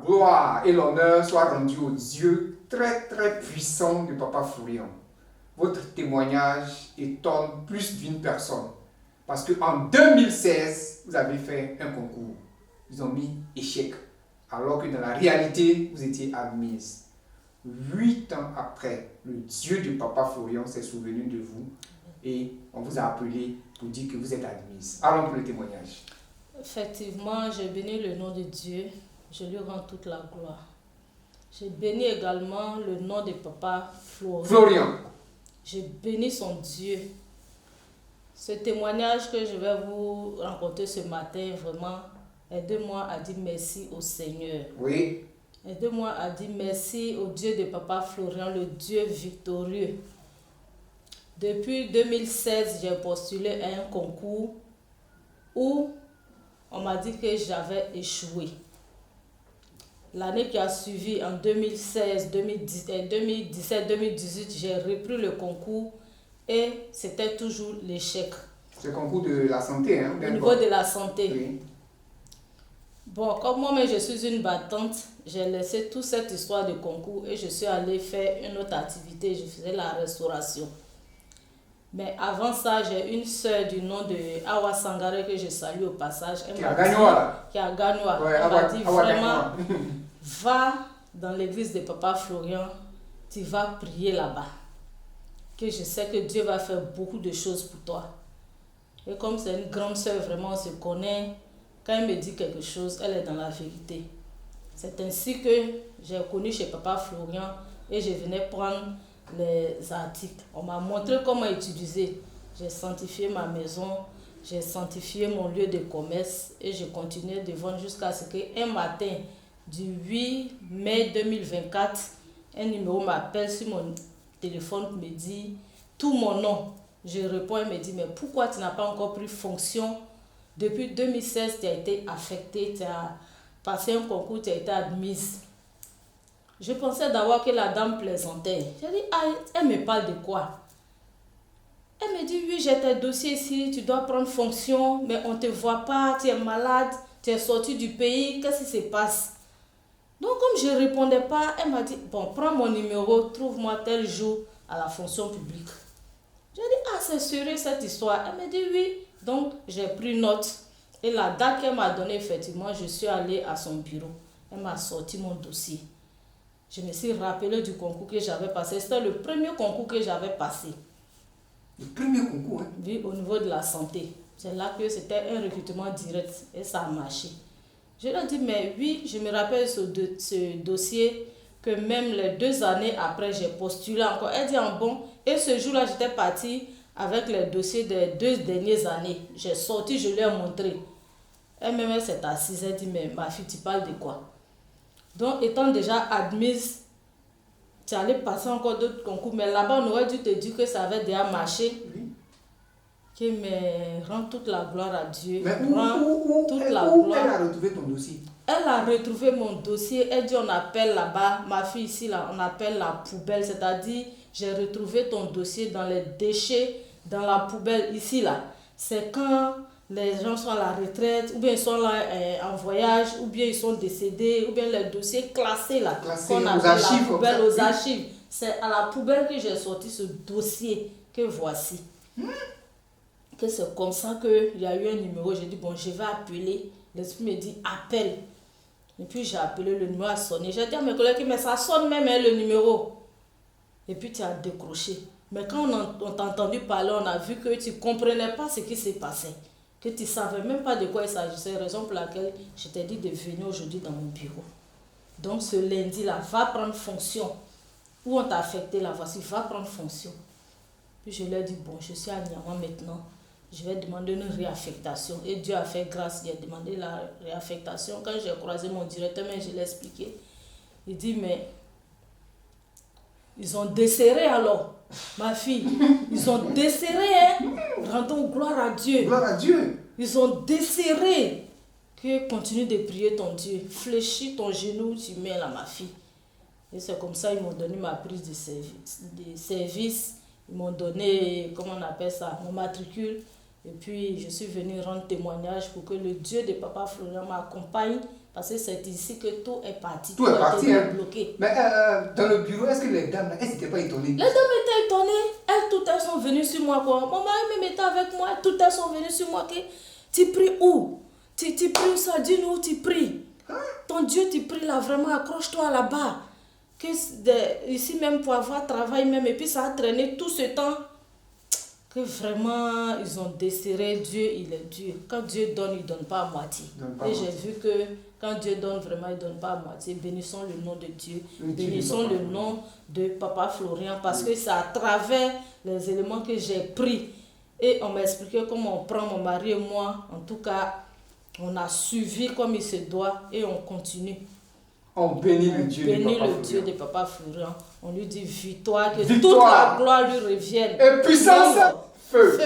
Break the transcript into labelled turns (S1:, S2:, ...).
S1: gloire et l'honneur soient rendus au Dieu très très puissant de Papa Florian. Votre témoignage étonne plus d'une personne. Parce qu'en 2016, vous avez fait un concours. Ils ont mis échec. Alors que dans la réalité, vous étiez admise. 8 ans après, le Dieu de Papa Florian s'est souvenu de vous et on vous a appelé pour dire que vous êtes admise. Allons pour le témoignage.
S2: Effectivement, je bénis le nom de Dieu. Je lui rends toute la gloire. Je bénis également le nom de Papa
S1: Florian.
S2: Je bénis son Dieu. Ce témoignage que je vais vous raconter ce matin, vraiment, aidez-moi à dire merci au Seigneur.
S1: Oui.
S2: Aidez-moi à dire merci au Dieu de Papa Florian, le Dieu victorieux. Depuis 2016, j'ai postulé à un concours où on m'a dit que j'avais échoué. L'année qui a suivi, en 2016, 2017, 2018, j'ai repris le concours et c'était toujours l'échec.
S1: C'est le concours de la santé, hein?
S2: Au niveau de la santé.
S1: Oui.
S2: Bon, comme moi-même je suis une battante, j'ai laissé toute cette histoire de concours et je suis allée faire une autre activité, je faisais la restauration. Mais avant ça, j'ai une soeur du nom de Awa Sangare que je salue au passage.
S1: Qui a gagné là?
S2: Qui a gagné.
S1: Ouais,
S2: elle m'a dit vraiment,
S1: Gagnoa.
S2: va dans l'église de Papa Florian, tu vas prier là-bas. Que je sais que Dieu va faire beaucoup de choses pour toi. Et comme c'est une grande soeur, vraiment, on se connaît. Quand elle me dit quelque chose, elle est dans la vérité. C'est ainsi que j'ai connu chez Papa Florian et je venais prendre les articles. On m'a montré comment utiliser. J'ai sanctifié ma maison, j'ai sanctifié mon lieu de commerce et je continuais de vendre jusqu'à ce qu'un matin du 8 mai 2024, un numéro m'appelle sur mon téléphone, me dit tout mon nom. Je réponds, il me dit, mais pourquoi tu n'as pas encore pris fonction? Depuis 2016, tu as été affectée, tu as passé un concours, tu as été admise. Je pensais d'abord que la dame plaisantait. J'ai dit, ah, elle me parle de quoi? Elle me dit, oui, j'ai tes dossiers ici, tu dois prendre fonction, mais on ne te voit pas, tu es malade, tu es sorti du pays, qu'est-ce qui se passe? Donc, comme je ne répondais pas, elle m'a dit, bon, prends mon numéro, trouve-moi tel jour à la fonction publique. J'ai dit, ah, c'est sérieux cette histoire? Elle me dit, oui. Donc, j'ai pris note. Et la date qu'elle m'a donnée, effectivement, je suis allée à son bureau. Elle m'a sorti mon dossier. Je me suis rappelé du concours que j'avais passé. C'était le premier concours que j'avais passé.
S1: Le premier concours, hein?
S2: Oui, au niveau de la santé. C'est là que c'était un recrutement direct et ça a marché. Je lui ai dit, mais oui, je me rappelle ce dossier que même les 2 années après, j'ai postulé encore. Elle dit, bon, et ce jour-là, j'étais partie avec les dossiers des 2 dernières années. J'ai sorti, je lui ai montré. Elle-même, elle s'est assise, elle dit, mais ma fille, tu parles de quoi? Donc, étant déjà admise, tu allais passer encore d'autres concours, mais là-bas, on aurait dû te dire que ça avait déjà marché.
S1: Oui.
S2: Mais rend toute la gloire à Dieu.
S1: Mais
S2: Où
S1: elle a retrouvé ton dossier?
S2: Elle a retrouvé mon dossier. Elle dit, on appelle là-bas, ma fille ici, là, on appelle la poubelle. C'est-à-dire, j'ai retrouvé ton dossier dans les déchets, dans la poubelle ici, là. C'est quand les gens sont à la retraite, ou bien ils sont là en voyage, ou bien ils sont décédés, ou bien les dossiers classés, là.
S1: Classés
S2: qu'on
S1: aux
S2: appelle
S1: archives,
S2: la poubelle, aux
S1: oui.
S2: archives. C'est à la poubelle que j'ai sorti ce dossier que voici. Que c'est comme ça qu'il y a eu un numéro. J'ai dit, bon, je vais appeler. L'esprit me dit, appelle. Et puis j'ai appelé, le numéro a sonné. J'ai dit à mes collègues, mais ça sonne même hein, le numéro. Et puis tu as décroché. Mais quand on t'a entendu parler, on a vu que tu ne comprenais pas ce qui s'est passé. Que tu ne savais même pas de quoi il s'agissait. Raison pour laquelle je t'ai dit de venir aujourd'hui dans mon bureau. Donc ce lundi-là, va prendre fonction. Où on t'a affecté là, voici, va prendre fonction. Puis je lui ai dit, bon, je suis à Niamey maintenant. Je vais demander une réaffectation. Et Dieu a fait grâce, il a demandé la réaffectation. Quand j'ai croisé mon directeur, je l'ai expliqué. Il dit, mais ils ont desserré alors, ma fille. Ils ont desserré, hein. Rendons gloire à Dieu.
S1: Gloire à Dieu.
S2: Ils ont desserré. Que continue de prier ton Dieu. Fléchis ton genou, tu mets là, ma fille. Et c'est comme ça, ils m'ont donné ma prise de service. Ils m'ont donné, comment on appelle ça, mon matricule. Et puis, je suis venue rendre témoignage pour que le Dieu de Papa Florian m'accompagne. Parce que c'est ici que tout est parti.
S1: Tout est parti, hein.
S2: Bloqué.
S1: Mais dans le bureau, est-ce que les dames, elles n'étaient pas étonnées?
S2: Les dames étaient étonnées. Elles, toutes elles sont venues sur moi. Quoi. Mon mari même était avec moi. Toutes elles sont venues sur moi. Que, tu pries où? Tu pries ça, dis-nous où tu pries. Ton Dieu, tu pries là, vraiment, accroche-toi là-bas. Ici même pour avoir travail même. Et puis ça a traîné tout ce temps. Que vraiment, ils ont desserré Dieu, il est Dieu. Quand Dieu donne, il ne donne pas à moitié. Et j'ai vu que quand Dieu donne vraiment, il ne donne pas à moitié. Bénissons le nom de Dieu. Bénissons le nom de Papa Florian. Parce que c'est à travers les éléments que j'ai pris. Et on m'a expliqué comment on prend mon mari et moi. En tout cas, on a suivi comme il se doit et on continue.
S1: On bénit le Dieu
S2: de Papa Florian. On lui dit victoire, que toute la gloire lui revienne.
S1: Et puissance, feu.